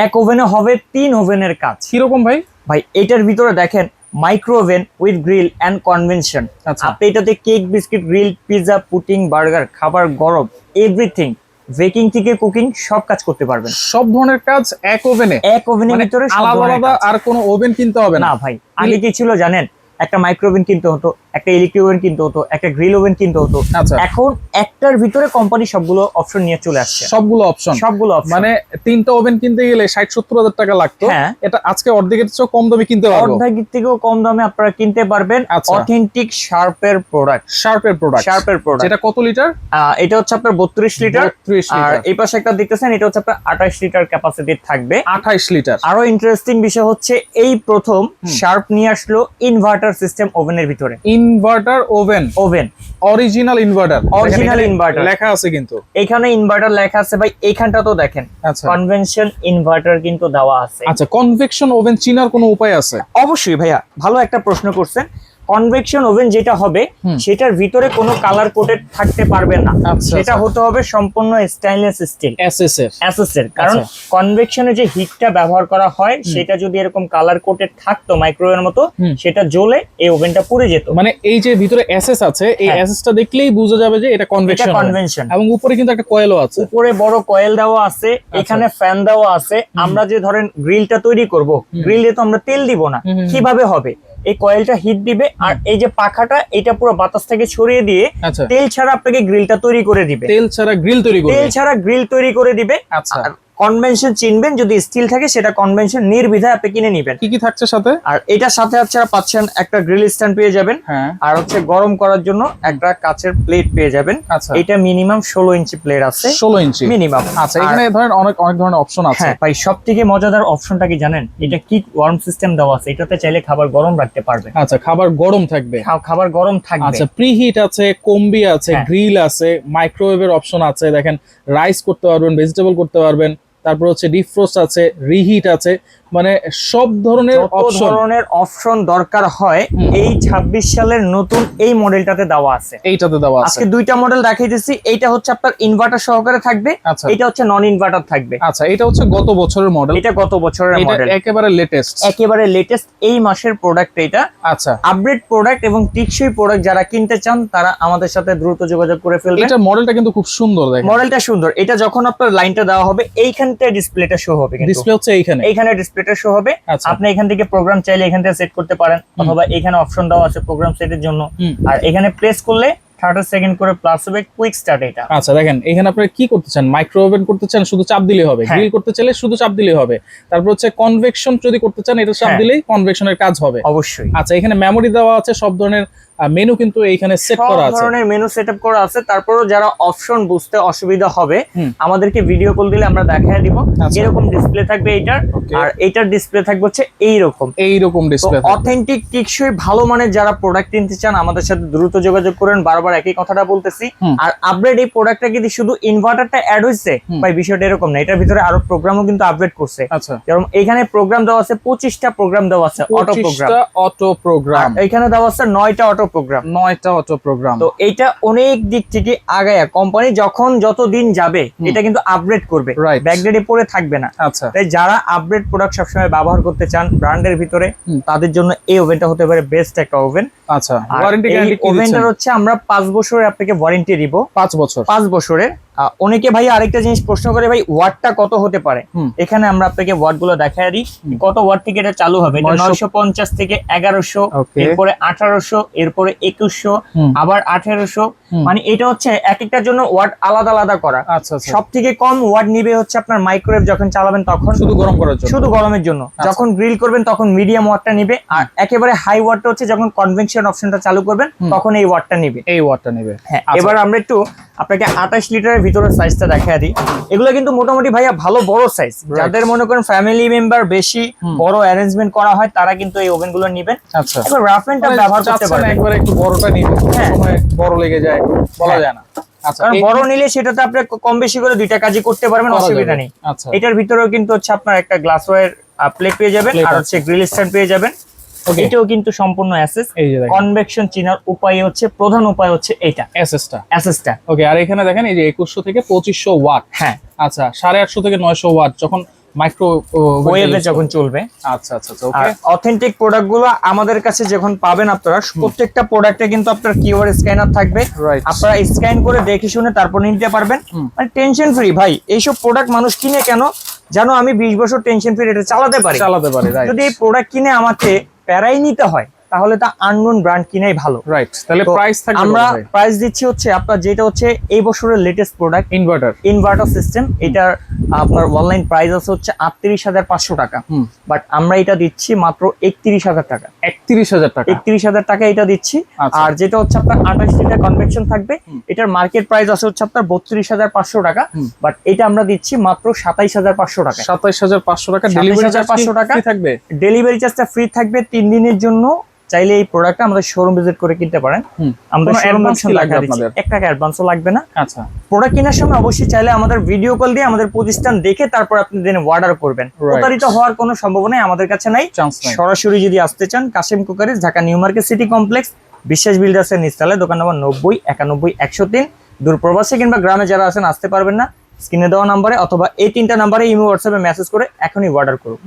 এক ওভেনে হবে 3 ওভেনের কাজ। কিরকম ভাই? ভাই এটার ভিতরে দেখেন micro oven with grill and convection. আপনি এটাতে cake, biscuit, grill, pizza, pudding, burger, খাবার গরম, এভরিথিং, বেকিং থেকে কুকিং সব কাজ করতে পারবেন। সব ধরনের কাজ এক ওভেনে? এক ওভেনের ভিতরে আলাদা আলাদা আর কোনো ওভেন কিনতে হবে না ভাই। আগে কি ছিল জানেন, একটা মাইক্রো ওভেন কিনতে হতো, একটা ইলেকট্রিক ওভেন কিনতে হতো, একটা গ্রিল ওভেন কিনতে হতো। এখন একটার ভিতরে কোম্পানি সবগুলো অপশন নিয়ে চলে আসছে। সবগুলো অপশন মানে 3টা ওভেন কিনতে গেলে 60-70 হাজার টাকা লাগতো, এটা আজকে অর্ধেকের চেয়েও কম দামে কিনতে পারবো। অর্ধেকের থেকেও কম দামে আপনারা কিনতে পারবেন অথেন্টিক শার্পের প্রোডাক্ট। এটা কত লিটার? এটা হচ্ছে আপনার 32 লিটার। আর এই পাশে একটা দেখতেছেন, এটা হচ্ছে আপনার 28 লিটার ক্যাপাসিটি থাকবে। 28 লিটার। আরো ইন্টারেস্টিং বিষয় হচ্ছে এই প্রথম শার্প নিয়ে আসলো ইনভার্টার সিস্টেম ওভেনের ভিতরে। ইনভার্টার ওভেন অরিজিনাল ইনভার্টার লেখা আছে, কিন্তু এখানে ইনভার্টার লেখা আছে ভাই। এইখানটা তো দেখেন কনভেনশন ইনভার্টার কিন্তু দেওয়া আছে। আচ্ছা, কনভেকশন ওভেন চিনার কোনো উপায় আছে? অবশ্যই ভাইয়া, ভালো একটা প্রশ্ন করছেন। কনভেকশন ওভেন যেটা হবে সেটার ভিতরে কোনো কালার কোটেড থাকতে পারবে না। সেটা হতে হবে সম্পূর্ণ স্টেইনলেস স্টিল এসএস এর। কারণ কনভেকশনে যে হিটটা ব্যবহার করা হয় সেটা যদি এরকম কালার কোটেড থাকতো মাইক্রোওয়েভের মতো, সেটা জ্বলে এই ওভেনটা পুড়ে যেত। মানে এই যে ভিতরে এসএস আছে, এই এসএসটা দেখলেই বোঝা যাবে যে এটা কনভেকশন। এবং উপরে কিন্তু একটা কয়েলও আছে, উপরে বড় কয়েল দেওয়া আছে, এখানে ফ্যান দেওয়া আছে। আমরা যে ধরেন গ্রিলটা তৈরি করব, গ্রিলে তো আমরা তেল দিব না, কিভাবে হবে? এই কয়েলটা হিট দিবে, আর এই যে পাখাটা এটা পুরো বাতাস থেকে ছড়িয়ে দিয়ে তেল ছাড়া আপনাকে গ্রিলটা তৈরি করে দিবে। তেল ছাড়া গ্রিল তৈরি করে দিবে। আচ্ছা, কনভেনশন চিনবেন, যদি স্টিল থাকে সেটা কনভেনশন নির্দ্বিধায় আপনি কিনে নেবেন। কি থাকছে সাথে? আর এটার সাথে আপনারা পাচ্ছেন একটা গ্রিল স্ট্যান্ড পেয়ে যাবেন, আর হচ্ছে গরম করার জন্য একটা কাচের প্লেট পেয়ে যাবেন। এটা মিনিমাম 16 ইঞ্চি প্লেট আছে, 16 ইঞ্চি মিনিমাম। আচ্ছা, এখানে ধরেন অনেক ধরনের অপশন আছে। ভাই সবথেকে মজাদার অপশনটা কি জানেন? এটা কিক ওয়ার্ম সিস্টেম দেওয়া আছে। এটাতে চাইলে খাবার গরম রাখতে পারবেন। আচ্ছা, খাবার গরম থাকবে? খাবার গরম থাকবে। আচ্ছা, প্রিহিট আছে, কম্বি আছে, গ্রিল আছে, মাইক্রোওয়েভের অপশন আছে। দেখেন রাইস করতে পারবেন, ভেজিটেবল করতে পারবেন, তারপর হচ্ছে ডিফ্রোস্ট আছে, রিহিট আছে, মানে সব ধরনের অপশন দরকার হয় এই 26 সালের নতুন এই মডেলটাতে দেওয়া আছে। আজকে দুইটা মডেল দেখাইতেছি। এইটা হচ্ছে আপনার ইনভার্টার সহকারে থাকবে, এটা হচ্ছে নন ইনভার্টার থাকবে। আচ্ছা, এটা হচ্ছে গত বছরের মডেল। এটা গত বছরের মডেল, একেবারে লেটেস্ট এই মাসের প্রোডাক্ট এটা। আচ্ছা, আপডেট প্রোডাক্ট এবং টেকসই প্রোডাক্ট যারা কিনতে চান তারা আমাদের সাথে দ্রুত যোগাযোগ করে ফেলবেন। এটা মডেলটা কিন্তু খুব সুন্দর, দেখেন মডেলটা সুন্দর। এটা যখন আপনার লাইনটা দেওয়া হবে এইখানটা ডিসপ্লেটা শো হবে, ডিসপ্লে হচ্ছে এইখানে ডিসপ্লেটা শো হবে। আপনি এখান থেকে প্রোগ্রাম চাইলে এখান থেকে সেট করতে পারেন, অথবা এখানে অপশন দেওয়া আছে প্রোগ্রাম সেটের জন্য। আর এখানে প্রেস করলে 30 সেকেন্ড করে প্লাস হবে কুইক স্টার্ট এটা। আচ্ছা, দেখেন এখানে আপনারা কি করতে চান, মাইক্রো ওভেন করতে চান শুধু চাপ দিলেই হবে, গ্রিল করতে চাইলে শুধু চাপ দিলেই হবে, তারপর হচ্ছে কনভেকশন যদি করতে চান এটা চাপ দিলেই কনভেকশনের কাজ হবে অবশ্যই। আচ্ছা, এখানে মেমোরি দেওয়া আছে, সব ধরনের মেনু কিন্তু এইখানে সেট করা আছে, সব ধরনের মেনু সেটআপ করা আছে। তারপরও যারা অপশন বুঝতে অসুবিধা হবে আমাদেরকে ভিডিও কল দিলে আমরা দেখায় দিব। এরকম ডিসপ্লে থাকবে এইটার, আর এইটার ডিসপ্লে থাকবে হচ্ছে এইরকম ডিসপ্লে। অথেন্টিক টিকসই ভালো মানের যারা প্রোডাক্ট কিনতে চান আমাদের সাথে দ্রুত যোগাযোগ করেন। বারবার একই কথাটা বলতেছি। আর আপগ্রেড এই প্রোডাক্টটা কি শুধু ইনভার্টারটা অ্যাড হইছে ভাই, বিষয়টা এরকম না। এটার ভিতরে আরো প্রোগ্রামও কিন্তু আপগ্রেড করছে। আচ্ছা, যেমন এখানে প্রোগ্রাম দেওয়া আছে 25টা প্রোগ্রাম দেওয়া আছে, অটো প্রোগ্রাম। এখানে দেওয়া আছে 9টা অটো প্রোগ্রাম। তো এটা অনেক দিক থেকে আগায়া কোম্পানি যখন যত দিন যাবে এটা কিন্তু আপগ্রেড করবে, ব্যাকডেটে পড়ে থাকবে না। আচ্ছা, তাই যারা আপগ্রেড প্রোডাক্ট সবসময় ব্যবহার করতে চান ব্র্যান্ডের ভিতরে তাদের জন্য এই ওভেনটা হতে পারে বেস্ট একটা ওভেন। আচ্ছা, ওয়ারেন্টি গ্যারান্টি কি দিচ্ছেন? ওভেনটার হচ্ছে আমরা 5 বছরের আপনাকে ওয়ারেন্টি দিব। 5 বছরের। অনেকে ভাই আরেকটা জিনিস প্রশ্ন করে, ভাই ওয়াটটা কত হতে পারে? এখানে আমরা আপনাকে ওয়াট গুলো দেখাই দিই, কত ওয়াট থেকে এটা চালু হবে। 950 থেকে 1100, এরপরে 1800, এরপরে 2100, আবার 1800। মানে এটা হচ্ছে এক একটার জন্য ওয়াট আলাদা আলাদা করা। সব থেকে কম ওয়াট নিবে হচ্ছে আপনার মাইক্রোওয়েভ যখন চালাবেন তখন, শুধু গরম করার জন্য, শুধু গরমের জন্য। যখন গ্রিল করবেন তখন মিডিয়াম ওয়াটটা নিবে, আর একেবারে হাই ওয়াটটা হচ্ছে যখন কনভেনশন অপশনটা চালু করবেন তখন এই ওয়াটটা নিবে। হ্যাঁ, এবার আমরা একটু আপনাকে 28 লিটারের ভিতরে সাইজটা দেখায় দিই। এগুলো কিন্তু মোটামুটি ভাইয়া ভালো বড় সাইজ। যাদের মনে করেন ফ্যামিলি মেম্বার বেশি, বড় অ্যারেঞ্জমেন্ট করা হয় তারা কিন্তু এই ওভেন গুলো নেবেন। আচ্ছা, এবার রাফমেন্টটা ব্যবহার করতে পারবেন। একবার একটু বড়টা নিবেন, সময় বড় লেগে যায়, বলা যায় না। আচ্ছা, কারণ বড় নিলে সেটাতে আপনি কম বেশি করে দুইটা কাজই করতে পারবেন, অসুবিধা নেই। আচ্ছা, এটার ভিতরেও কিন্তু হচ্ছে আপনার একটা গ্লাসওয়্যার প্লেট পেয়ে যাবেন, আর হচ্ছে গ্রিল স্ট্যান্ড পেয়ে যাবেন। এটাও কিন্তু সম্পূর্ণ অ্যাসেস। কনভেকশন চিনার উপায় হচ্ছে, প্রধান উপায় হচ্ছে এটা অ্যাসেসটা। ওকে, আর এখানে দেখেন এই যে 2100 থেকে 2500 ওয়াট। হ্যাঁ, আচ্ছা, 850 থেকে 900 ওয়াট। যখন ওয়েভে যখন চলবে। আচ্ছা আচ্ছা ওকে। অথেন্টিক প্রোডাক্ট গুলো আমাদের কাছে যখন পাবেন আপনারা, প্রত্যেকটা প্রোডাক্টে কিন্তু আপনার কিউআর স্ক্যানার থাকবে, আপনারা স্ক্যান করে দেখে শুনে তারপর নিতে পারবেন, মানে টেনশন ফ্রি। ভাই এইসব প্রোডাক্ট মানুষ কিনে কেন জানো? আমি 20 বছর টেনশন ফ্রি এটা চালাতে পারি। যদি এই প্রোডাক্ট কিনে আমাকে প্যারাই নিতে হয় তাহলে তা আননোন ব্র্যান্ড কিনাই ভালো। রাইট, তাহলে প্রাইস থাকবে, আমরা প্রাইস দিচ্ছি হচ্ছে আপনার যেটা হচ্ছে এই বছরের লেটেস্ট প্রোডাক্ট ইনভার্টার সিস্টেম। এটার আপনার অনলাইন প্রাইস আছে হচ্ছে 38,500 টাকা, বাট আমরা এটা দিচ্ছি মাত্র 31,000 টাকা। 31,000 টাকা এটা দিচ্ছি। আর যেটা হচ্ছে আপনার 28 লিটার কনভেকশন থাকবে, এটার মার্কেট প্রাইস আছে হচ্ছে আপনার 32,500 টাকা, বাট এটা আমরা দিচ্ছি মাত্র 27,500 টাকা। 27,500 টাকা ডেলিভারি চার্জ থাকবে। ডেলিভারি চার্জটা ফ্রি থাকবে 3 দিনের জন্য। চাইলে এই প্রোডাক্টটা আমাদের শোরুম ভিজিট করে কিনতে পারেন। আমাদের শোরুম লাগবে, 1 টাকা অ্যাডভান্সও লাগবে না। আচ্ছা, প্রোডাক্ট কেনার সময় অবশ্যই চাইলে আমাদের ভিডিও কল দিয়ে আমাদের প্রতিষ্ঠান দেখে তারপর আপনি দেন অর্ডার করবেন। প্রতারিত হওয়ার কোনো সম্ভাবনা আমাদের কাছে নাই। সরাসরি যদি আসতে চান, Kashim Cookeries, Dhaka New Market City Complex, Biswas বিল্ডার্সের নিচতলায়, দোকান নম্বর 90 91 103। দূর প্রবাসী কিংবা গ্রামে যারা আছেন আসতে পারবেন না, স্ক্রিনে দেওয়া নাম্বারে অথবা এই 3টা নাম্বারে ইমো হোয়াটসঅ্যাপে মেসেজ করে এখনই অর্ডার করুন।